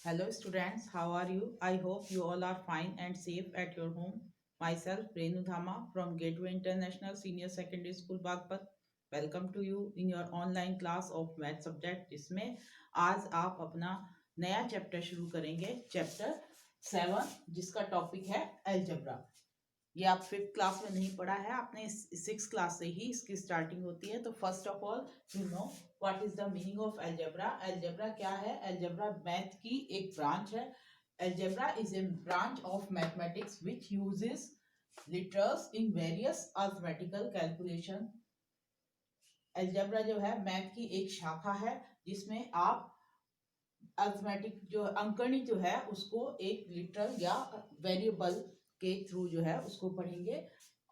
Hello students, how are you? I hope you all are fine and safe at your home. Myself Renu Dhama from Gateway International Senior Secondary School Bagpat. Welcome to you in your online class of math subject जिसमें आज आप अपना नया chapter शुरू करेंगे chapter 7 जिसका topic है algebra. ये आप फिफ्थ क्लास में नहीं पढ़ा है आपने, सिक्स क्लास से ही इसकी स्टार्टिंग होती है। तो first of all you know what is the meaning of algebra. Algebra क्या है? अलजेब्रा मैथ की एक ब्रांच है। Algebra is a branch of mathematics which uses literals in various arithmetical calculation. Algebra जो है मैथ की एक शाखा है जिसमें आप अर्थमेटिक जो अंकनी जो है उसको एक लिटरल या वेरिएबल के थ्रू जो है उसको पढ़ेंगे।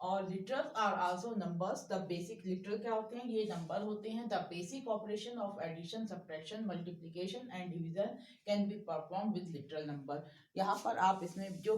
और literal are also numbers. The basic literal क्या होते हैं? ये नंबर होते हैं। The basic operation of addition, subtraction, multiplication and division can be perform with literal number. यहाँ पर आप इसमें जो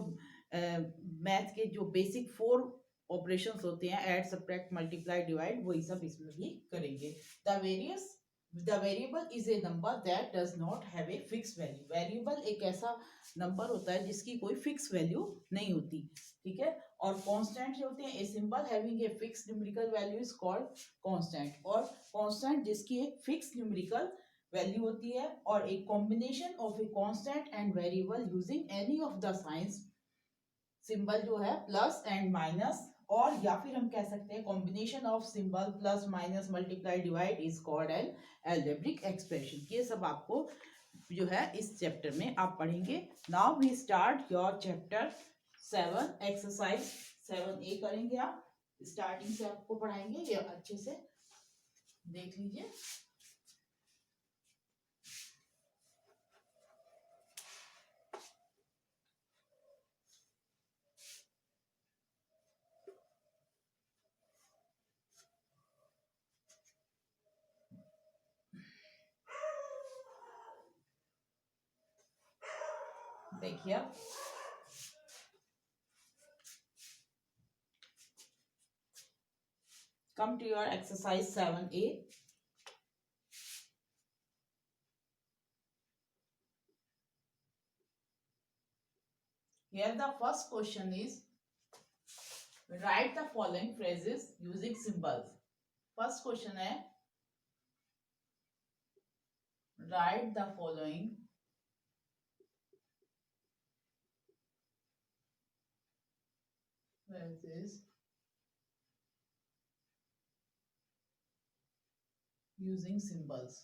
मैथ के जो बेसिक 4 ऑपरेशंस होते हैं, ऐड, सब्ट्रैक्ट, मल्टीप्लाई, डिवाइड, वही सब इसमें भी करेंगे। The variable is a number that does not have a fix value. Variable एक ऐसा नंबर होता है जिसकी कोई फिक्स वैल्यू नहीं होती, ठीक है। और कांस्टेंट जो होते हैं, a symbol having a fix numerical value is called constant. और कांस्टेंट जिसकी एक फिक्स न्यूमेरिकल वैल्यू होती है और एक combination of a constant and variable using any of the science symbol जो है प्लस एंड माइनस, और या फिर हम कह सकते हैं combination of symbol plus minus multiply divide is called an algebraic expression. ये सब आपको जो है इस चैप्टर में आप पढ़ेंगे। Now we start your chapter 7 exercise 7A करेंगे। आप स्टार्टिंग से आपको पढ़ाएंगे, ये अच्छे से देख लीजिए। देखिए come to your exercise 7A. Here the first question is write the following phrases using symbols. First question है write the following phrases using symbols.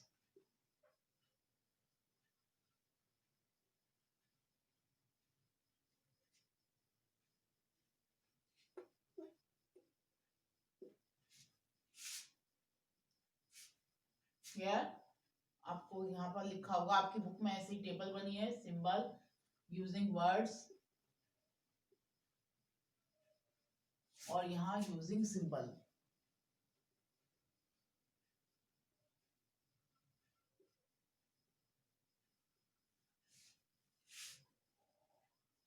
Here आपको यहाँ पर लिखा होगा, आपकी बुक में ऐसी टेबल बनी है, सिंबल यूजिंग वर्ड्स, और यहाँ यूजिंग सिंबल।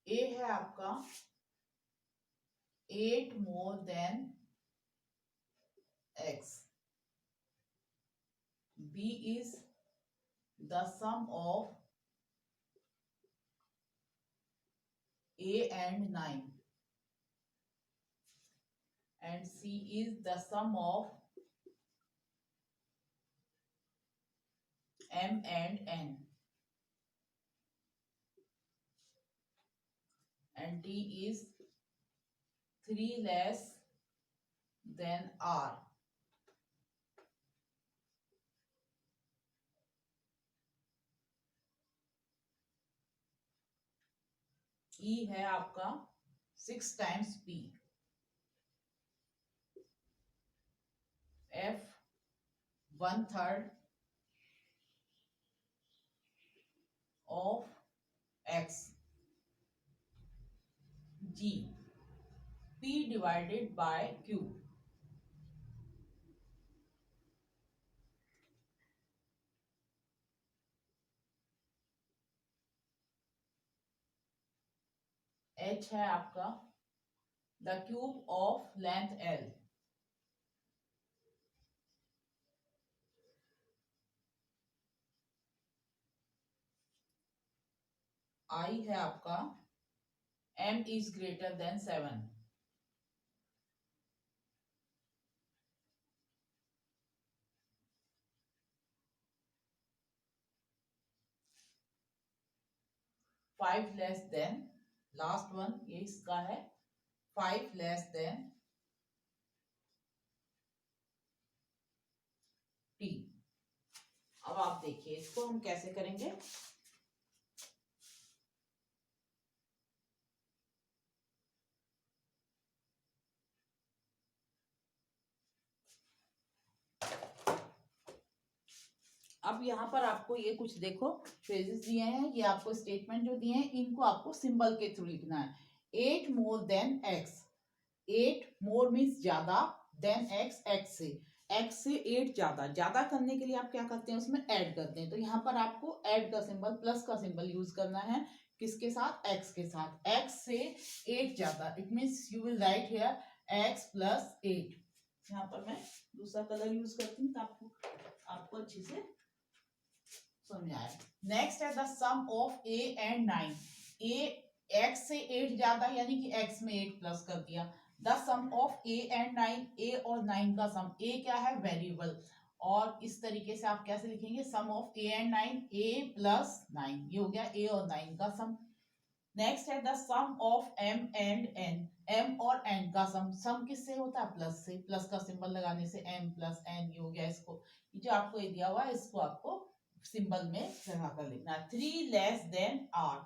ए है आपका 8 more than x. B is the sum of A and 9, and C is the sum of M and N, and D is 3 less than R. E है आपका 6 times P. F 1/3 of X. G P divided by Q. H है आपका the cube of length L. आई है आपका m is greater than 7। 5 less than, last one ये इसका है, 5 less than t। अब आप देखिए इसको हम कैसे करेंगे। अब यहाँ पर आपको ये कुछ देखो फ्रेजेस दिए हैं, ये आपको स्टेटमेंट जो दिए हैं इनको आपको सिंबल के थ्रू लिखना है। 8 मोर देन x, 8 मोर मीन्स ज्यादा, देन x से, x से 8 ज्यादा। ज्यादा करने के लिए आप क्या करते हैं, उसमें ऐड करते हैं। तो यहाँ पर आपको ऐड का सिंबल, प्लस का सिंबल यूज करना है। किसके साथ, x के साथ। x से 8 ज्यादा, it means you will write here x plus 8। यहाँ पर मैं दूसरा कलर यूज करती हूँ तो आपको अच्छे से समझाया। नेक्स्ट है the sum of a and 9। a x से 8 ज्यादा यानी कि x में 8 प्लस कर दिया। The sum of a and 9, a और 9 का सम। a क्या है, वेरिएबल। और इस तरीके से आप कैसे लिखेंगे, sum of a and 9, a plus 9, ये हो गया a और 9 का सम। नेक्स्ट है the sum of m and n, m और n का सम। सम किससे होता है, प्लस से। प्लस का सिंबल लगाने से m प्लस n, ये हो गया। इसको जो आपको ये दिया हुआ है इसको आपको सिंबल में लगा कर लिखना है। 3 less than r,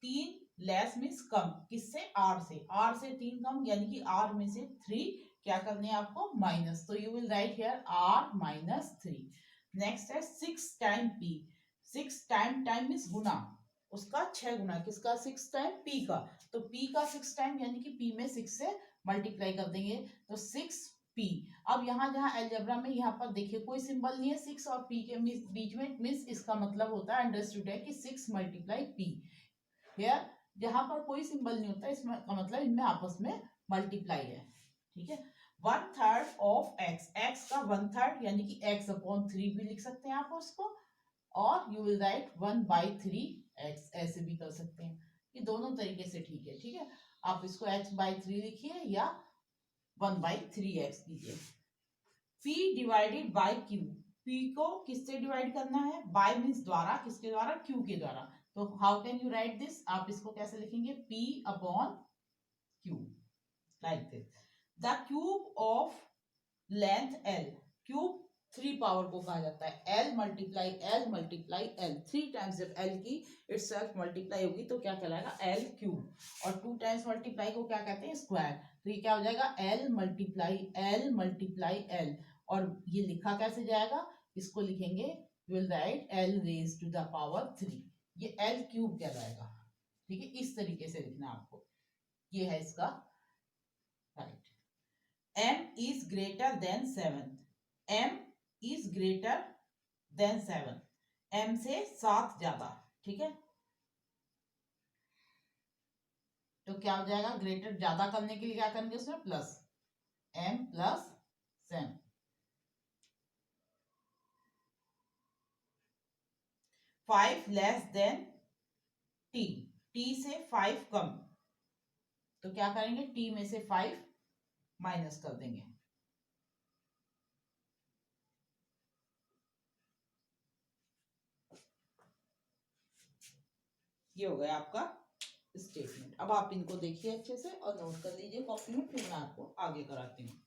3 less means कम, किससे, r से। r से 3 कम यानी कि r में से 3 क्या करने हैं आपको, माइनस। तो you will write here r minus 3। Next है 6 time p, 6 time, time means गुना, उसका 6 गुना, किसका, 6 टाइम p का। तो p का 6 टाइम यानी कि p में 6 से मल्टीप्लाई कर देंगे तो 6p। अब यहाँ जहाँ अलजेब्रा में यहाँ पर देखिए कोई सिंबल नहीं है 6 और p के बीच में, मीन्स इसका मतलब होता है, अंडरस्टूड है कि 6 मल्टीप्लाई p। हियर जहां पर कोई सिंबल नहीं होता इसमें का मतलब इनमें आपस में मल्टीप्लाई है, ठीक है। 1/3 ऑफ x, x का 1/3 यानी कि x अपॉन 3 भी लिख सकते हैं आप उसको, और यू विल राइट 1/3x, ऐसे भी कर सकते हैं। ये दोनों तरीके से ठीक है, ठीक है। आप इसको x/3 लिखिए या 1/3x कीजिए। p divided by q, p को किससे डिवाइड करना है, बाय मीन्स द्वारा, किसके द्वारा, q के द्वारा। तो how can you right this, आप इसको कैसे लिखेंगे, p upon q, like this. The cube of length l, cube 3 power को कहा जाता है। l multiply l multiply l, 3 times जब l की इटसेल्फ मल्टीप्लाई होगी तो क्या कहलाएगा, l क्यूब। और 2 टाइम्स मल्टीप्लाई को क्या कहते हैं, स्क्वायर। तो ये क्या हो जाएगा, l मल्टीप्लाई l। और ये लिखा कैसे जाएगा, इसको लिखेंगे, will write l raise to the power 3, ये l क्यूब कहलाएगा, ठीक है। इस तरीके से लिखना आपको, ये है इसका right. m is greater than 7, m is greater than 7, m से 7 ज्यादा, ठीक है। तो क्या हो जाएगा, ग्रेटर ज्यादा करने के लिए क्या करेंगे उसमें, plus, m plus 7। 5 less than t, t से 5 कम, तो क्या करेंगे, t में से 5 माइनस कर देंगे। ये हो गया आपका स्टेटमेंट। अब आप इनको देखिए अच्छे से और नोट कर लीजिए कॉपी में, फिर मैं आपको आगे कराती हूँ।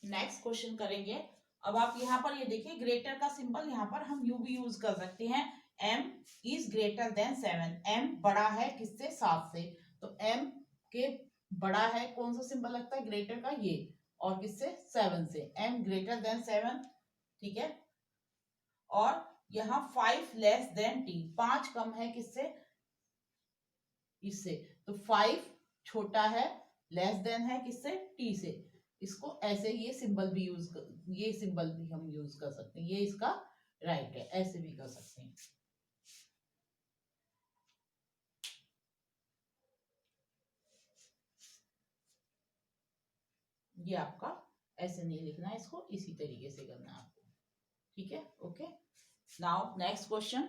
नेक्स्ट क्वेश्चन करेंगे, अब आप यहाँ पर ये देखिए ग्रेटर का सिंबल, यहाँ पर हम यू भी यूज कर सकते हैं। m is greater than 7, m बड़ा है किससे, 7 से, तो m के बड़ा है कौन सा सिंबल लगता है ग्रेटर का, ये, और किससे, 7 से, m ग्रेटर देन 7, ठीक है। और यहाँ 5 लेस देन t, 5 कम है किससे, इससे, तो 5 छोटा है, लेस देन है किससे, t से। इसको ऐसे ये सिंबल भी ये सिंबल भी हम यूज कर सकते हैं, ये इसका राइट है, ऐसे भी कर सकते हैं। ये आपका ऐसे नहीं लिखना है, इसको इसी तरीके से करना है आपको, ठीक है, okay. Now next question,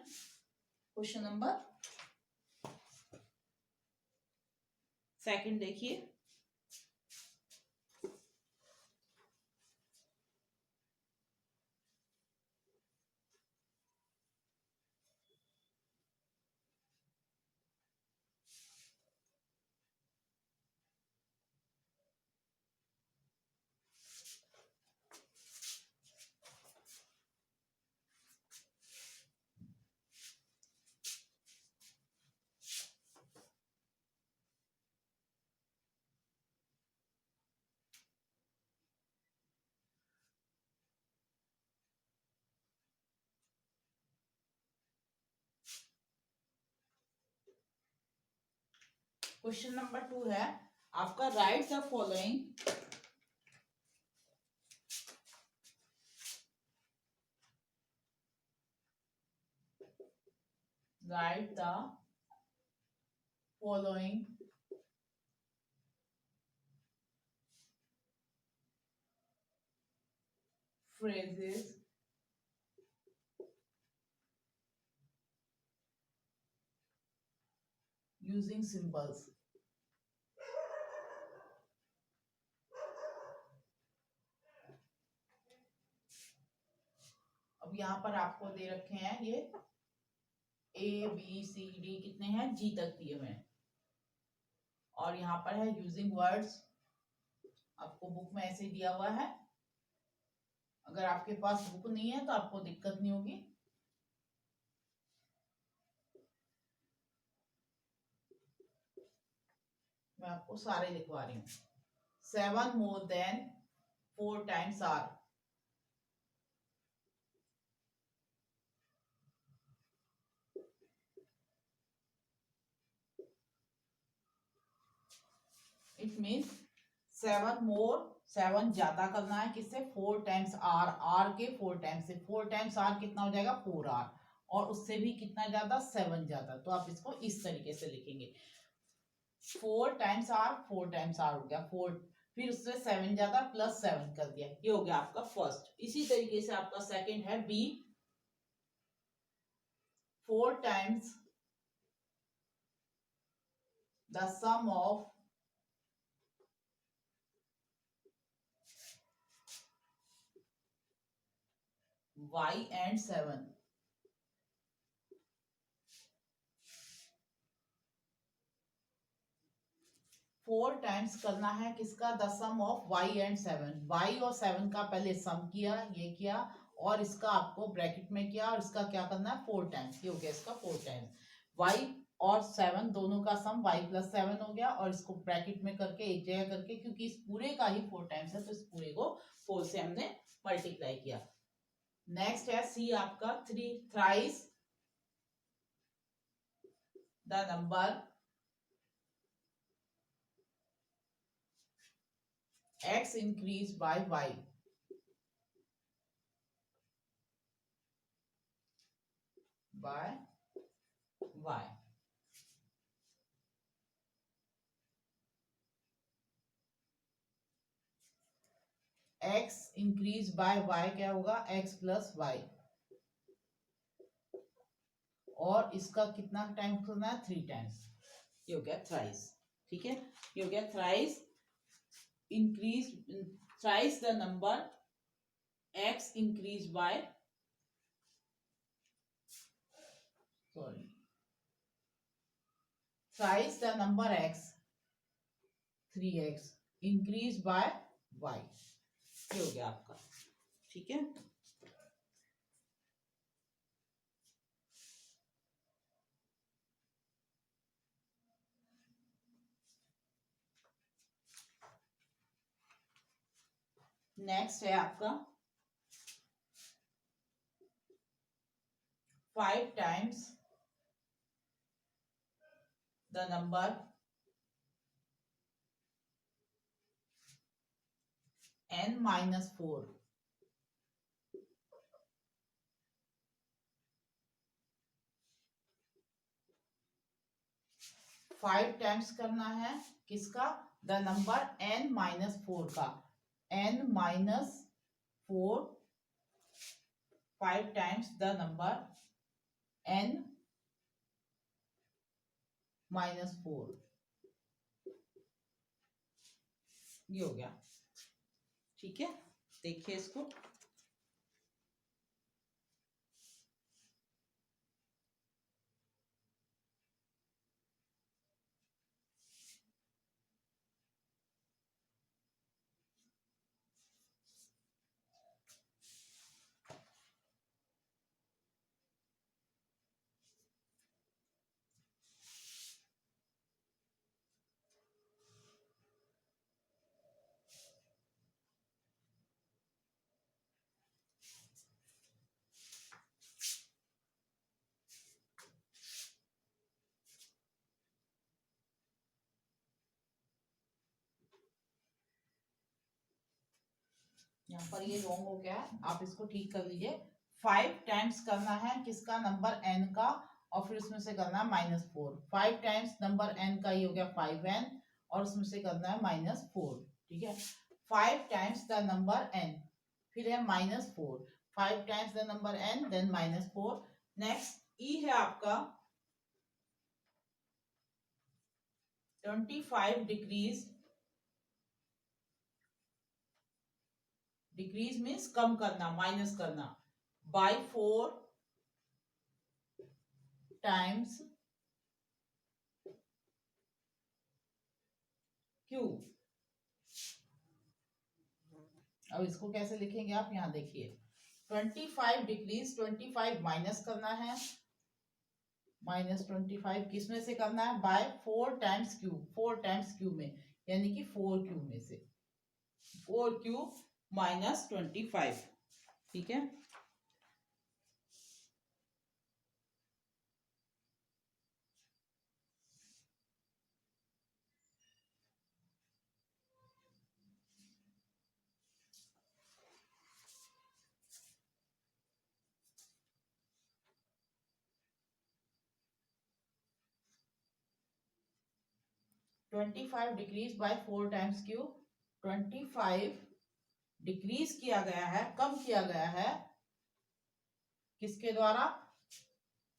question number second देखिए। क्वेश्चन नंबर 2 है आपका, right the following, right the following phrases using symbols। अब यहाँ पर आपको दे रखे हैं ये ABCD, कितने हैं, G तक दिए हुए हैं, और यहाँ पर है यूजिंग वर्ड्स, आपको बुक में ऐसे दिया हुआ है। अगर आपके पास बुक नहीं है तो आपको दिक्कत नहीं होगी। मैं आपको सारे लिखवा रही हूँ। 7 more than 4 times r, it means 7 more, 7 ज्यादा करना है किससे, 4 टाइम्स आर, आर के 4 टाइम्स से, 4 टाइम्स आर कितना हो जाएगा 4 आर, और उससे भी कितना ज्यादा 7 ज्यादा, तो आप इसको इस तरीके से लिखेंगे, 4 टाइम्स आर, 4 टाइम्स आर हो गया 4, फिर उससे 7 ज्यादा प्लस 7 कर दिया, ये हो गया आपका फर्स्ट। इसी तरीके से आपका सेकंड है b, 4 times the sum of y and 7, 4 times करना है किसका, the sum of y and 7, y और 7 का पहले सम किया, ये किया, और इसका आपको ब्रैकेट में किया, और इसका क्या करना है 4 टाइम्स, ये हो गया इसका 4 टाइम्स, y और 7 दोनों का सम y प्लस 7 हो गया, और इसको ब्रैकेट में करके एक जगह करके, क्योंकि इस पूरे का ही 4 टाइम्स है तो इस पूरे को 4 से हमने मल्टीप्लाई किया। नेक्स्ट है सी आपका, 3 thrice the number x increased by y, by y, x increase by y क्या होगा, x प्लस वाई, और इसका कितना टाइम्स करना है 3 टाइम्स, ये हो गया थ्राइस, ठीक है, ये हो गया thrice increase, thrice the number x increase bye, sorry, thrice the number x 3x increase by y, ये हो गया आपका, ठीक है। नेक्स्ट है आपका 5 times the number n-4. 5 times करना है किसका? द नंबर n-4 का। n-4 5 times the number n-4। ये हो गया। ठीक है, देखिए इसको। यहाँ पर ये रॉन्ग हो गया है, आप इसको ठीक कर लीजिए। 5 टाइम्स करना है किसका? नंबर n का, और फिर उसमें से करना है -4। 5 टाइम्स नंबर n का ये हो गया 5n, और उसमें से करना है -4। ठीक है, 5 टाइम्स द नंबर n, फिर है -4। 5 times the number n then -4। Next e है आपका 25 डिक्रीज। डिक्रीज मीन्स कम करना, माइनस करना, बाय 4 टाइम्स q। अब इसको कैसे लिखेंगे आप? यहाँ देखिए 25 डिक्रीज, 25 माइनस करना है, -25 किस में से करना है? By 4 times q. 4 times q में, यानी कि 4q में से। 4q -25। ठीक है, 25 decrease by 4 times Q. 25 decrease किया गया है, कम किया गया है किसके द्वारा?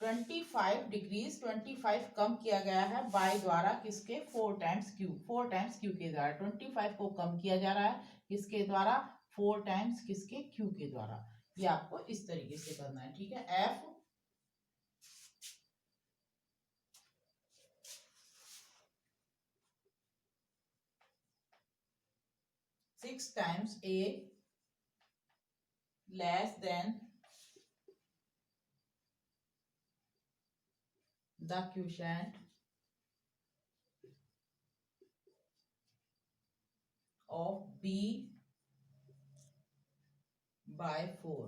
25 डिक्रीज, 25 कम किया गया है बाय द्वारा किसके? 4 टाइम्स क्यू। 4 टाइम्स क्यू के द्वारा 25 को कम किया जा रहा है किसके द्वारा? 4 टाइम्स किसके? क्यू के द्वारा। ये आपको इस तरीके से करना है। ठीक है, f 6 times a less than the quotient of b by 4।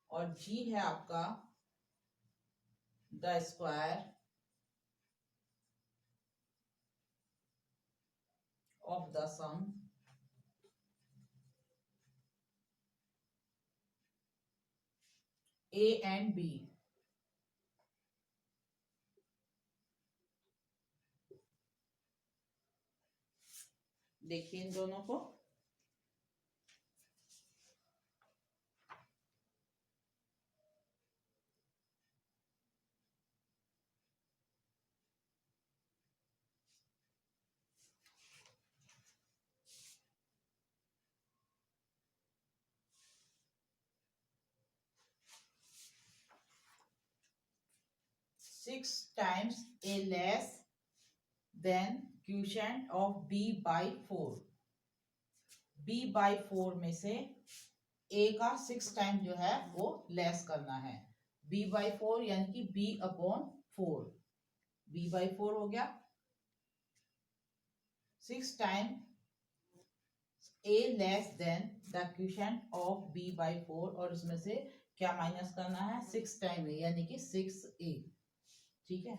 और जी है आपका the square of the sum a and b. देखिए इन दोनों को। 6 times a less than quotient of b by 4। b/4 में से a का 6 टाइम जो है वो लेस करना है। b/4 यानी कि b/4, b/4 हो गया 6 time a less than the quotient of b/4, और उसमें से क्या माइनस करना है 6 टाइम a यानी कि 6a। ठीक है,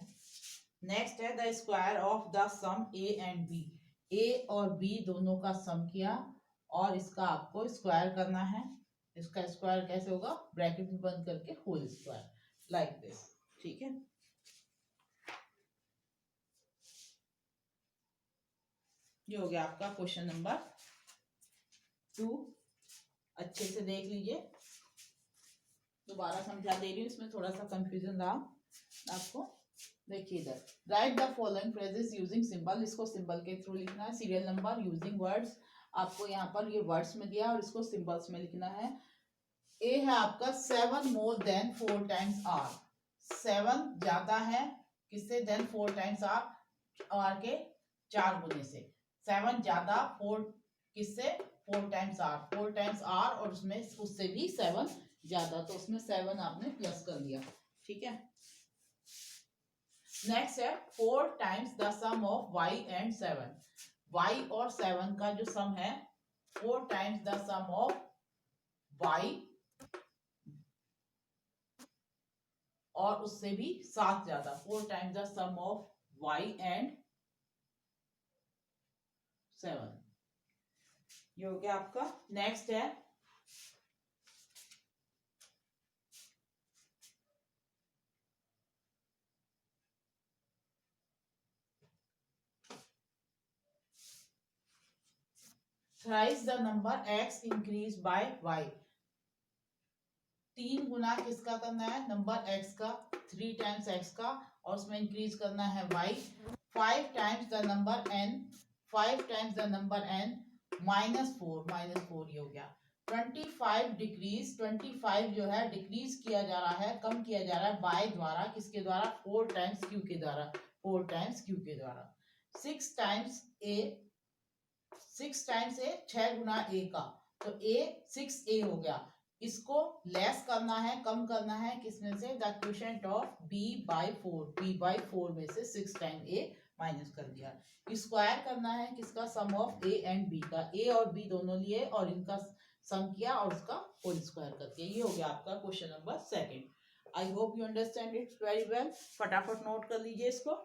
नेक्स्ट है the square of the sum a and b। a और b दोनों का सम किया और इसका आपको स्क्वायर करना है। इसका स्क्वायर कैसे होगा, ब्रैकेट में बंद करके होल स्क्वायर लाइक दिस। ठीक है, ये हो गया आपका क्वेश्चन नंबर 2। अच्छे से देख लीजिए, दोबारा समझा दे रही हूँ, इसमें थोड़ा सा कंफ्यूजन रहा आपको। देखिए इधर, right the following phrases using symbol, इसको सिंबल के थ्रू लिखना है। सीरियल नंबर यूजिंग वर्ड्स, आपको यहाँ पर ये वर्ड्स में दिया और इसको सिंबल्स में लिखना है। ए है आपका 7 मोर देन 4 टाइम्स आर, 7 ज्यादा है किससे, देन 4 टाइम्स आर के 4 गुने से। 7 ज्यादा 4 किससे, 4 टाइम्स आर, 4 टाइम्स आर और उसमें उससे भी 7 ज्यादा, तो उसमें 7 आपने प्लस कर दिया। ठीक है, नेक्स्ट है 4 times the sum of y and 7। y और 7 का जो सम है 4 times the sum of y और उससे भी 7 ज्यादा, 4 times the sum of y and 7। ये हो गया आपका। नेक्स्ट है thrice the number x increase by y। 3 गुना किसका करना है, नंबर x का, 3 टाइम्स x का, और उसमें इंक्रीज करना है y। 5 times the number n, 5 times the number n -4 ये हो गया। 25 डिक्रीज, 25 जो है डिक्रीज किया जा रहा है, कम किया जा रहा है बाय द्वारा, किसके द्वारा, 4 टाइम्स q के द्वारा, 4 टाइम्स q के द्वारा। 6 times a, 6 times a 6 Guna a का, तो a 6a हो गया। इसको लेस करना है, कम करना है किसमें से, the quotient of b/4, b/4 में से 6 टाइम a माइनस कर दिया। स्क्वायर करना है किसका, सम ऑफ a एंड b का, a और b दोनों लिए और इनका सम किया और उसका होल स्क्वायर करके। ये हो गया आपका question number 2। I hope you understand it very well. फटाफट नोट कर लीजिए इसको।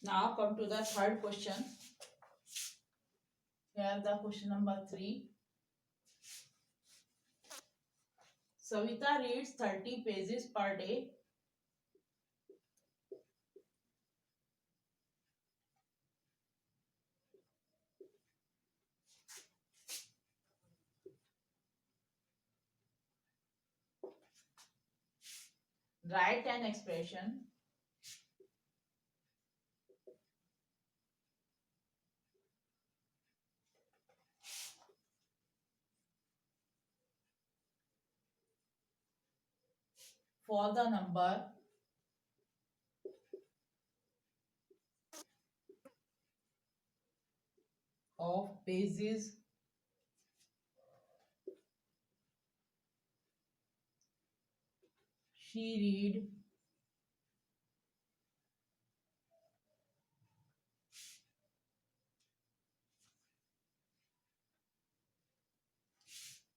Now come to the third question. Here the question number 3. Savita reads 30 pages per day. Write an expression for the number of pages she read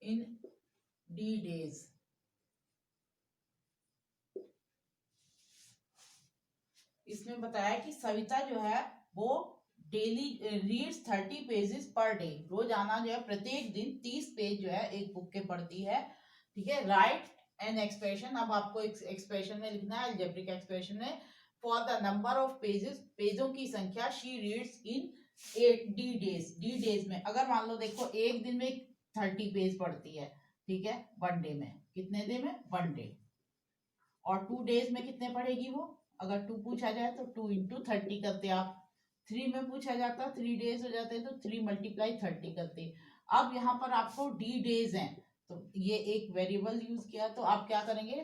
in D days. इसमें बताया कि सविता जो है वो daily reads 30 pages per day, रोजाना जो है प्रत्येक दिन 30 पेज जो है एक बुक के पढ़ती है। ठीक है, राइट एन एक्सप्रेशन, अब आपको एक्सप्रेशन में लिखना है, अलजेब्रिक एक्सप्रेशन में, for the number of pages, पेजों की संख्या, she reads in 8 days, D days में। अगर मान लो देखो एक दिन में 30 पेज पढ़ती है, ठीक है, 1 डे में, कितने दिन में, 1 डे, और 2 डेज में कितने पढ़ेगी वो, अगर 2 पूछा जाए तो 2 इंटू 30 करते आप, 3 में पूछा जाता 3 डेज हो जाते हैं तो 3 मल्टीप्लाई 30 करते। अब यहाँ पर आपको डी डेज हैं, तो ये एक वेरिएबल यूज किया, तो आप क्या करेंगे,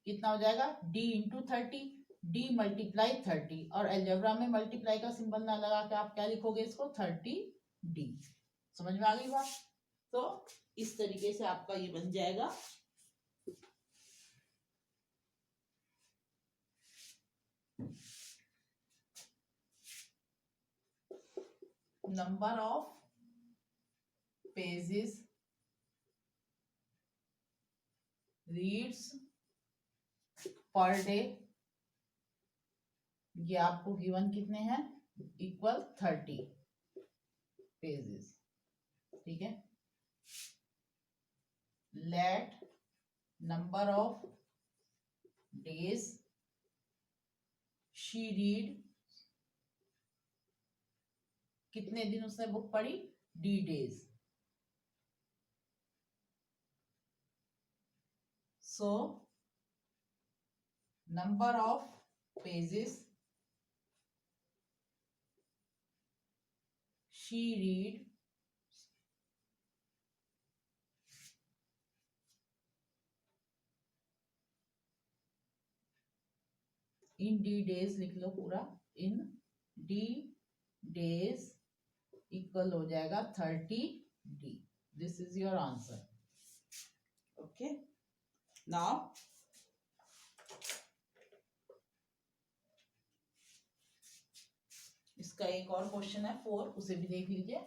कितना हो जाएगा, डी इंटू 30, डी मल्टीप्लाई 30, और अलजेब्रा में मल्टीप्लाई का सिंबल ना लगा के आप क्या लिखोगे इसको, 30 डी। समझ में आ गई बात? तो इस तरीके से आपका ये बन जाएगा। Number of pages reads per day, ये आपको गिवन कितने हैं, इक्वल 30 पेजेस, ठीक है। Let number of days she read, कितने दिन उसने बुक पढ़ी, D days. So number of pages she read in d days, लिख लो पूरा, in d days इक्वल हो जाएगा 30 d। This is your answer. Okay, now इसका एक और क्वेश्चन है 4, उसे भी देख लीजिए।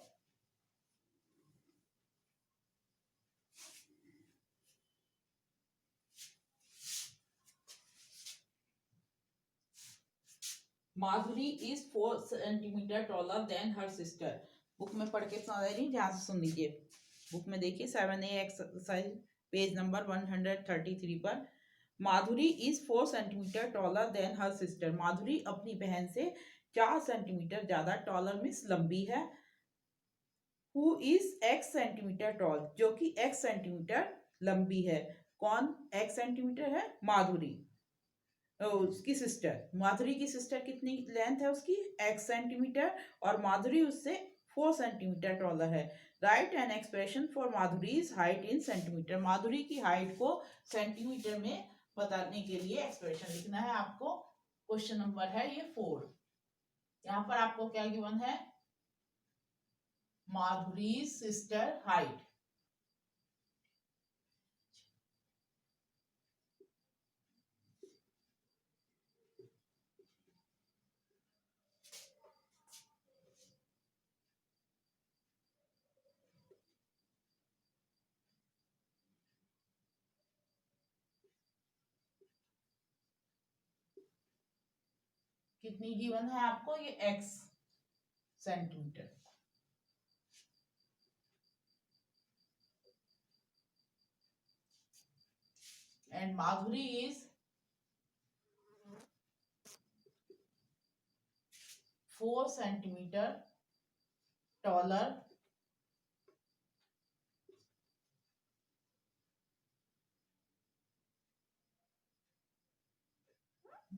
Madhuri is 4 centimetre taller than her sister. Book में पढ़ के सुना रही, ध्यान से सुन लीजिए। बुक में देखिए 7A एक्सरसाइज पेज नंबर 133 पर, Madhuri is 4 centimetre taller than her sister. Madhuri अपनी बहन से 4 सेंटीमीटर ज्यादा टॉलर मीन्स लंबी है। Who is x centimetre toll, जो कि x सेंटीमीटर लंबी है। कौन x सेंटीमीटर है, माधुरी, उसकी सिस्टर। माधुरी की सिस्टर कितनी लेंथ है उसकी, x सेंटीमीटर, और माधुरी उससे 4 सेंटीमीटर टॉलर है। Write an expression for Madhuri's height in centimetre. Madhuri की हाइट को सेंटीमीटर में बताने के लिए एक्सप्रेशन लिखना है आपको। क्वेश्चन नंबर है ये 4। यहाँ पर आपको क्या गिवन है, माधुरी सिस्टर हाइट। कितनी गिवन है आपको, ये x centimetre. And Madhuri is 4 centimetre taller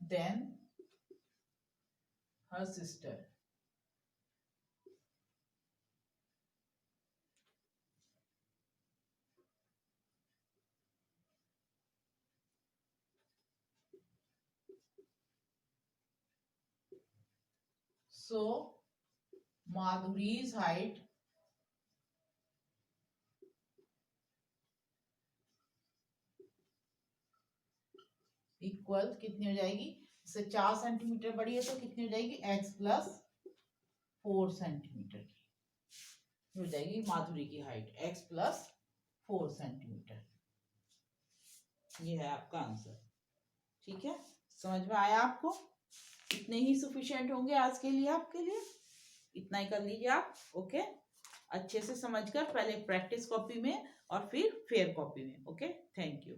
then her sister. So Madhuri's height equal कितनी हो जाएगी, इससे 4 सेंटीमीटर बड़ी है तो कितनी हो जाएगी, x प्लस 4 सेंटीमीटर की हो जाएगी माधुरी की हाइट, x प्लस 4 सेंटीमीटर। ये है आपका आंसर। ठीक है, समझ में आया आपको? इतने ही सफिशिएंट होंगे आज के लिए, आपके लिए इतना ही कर लीजिए आप। ओके, अच्छे से समझकर पहले प्रैक्टिस कॉपी में और फिर फेयर कॉपी में। Okay, thank you.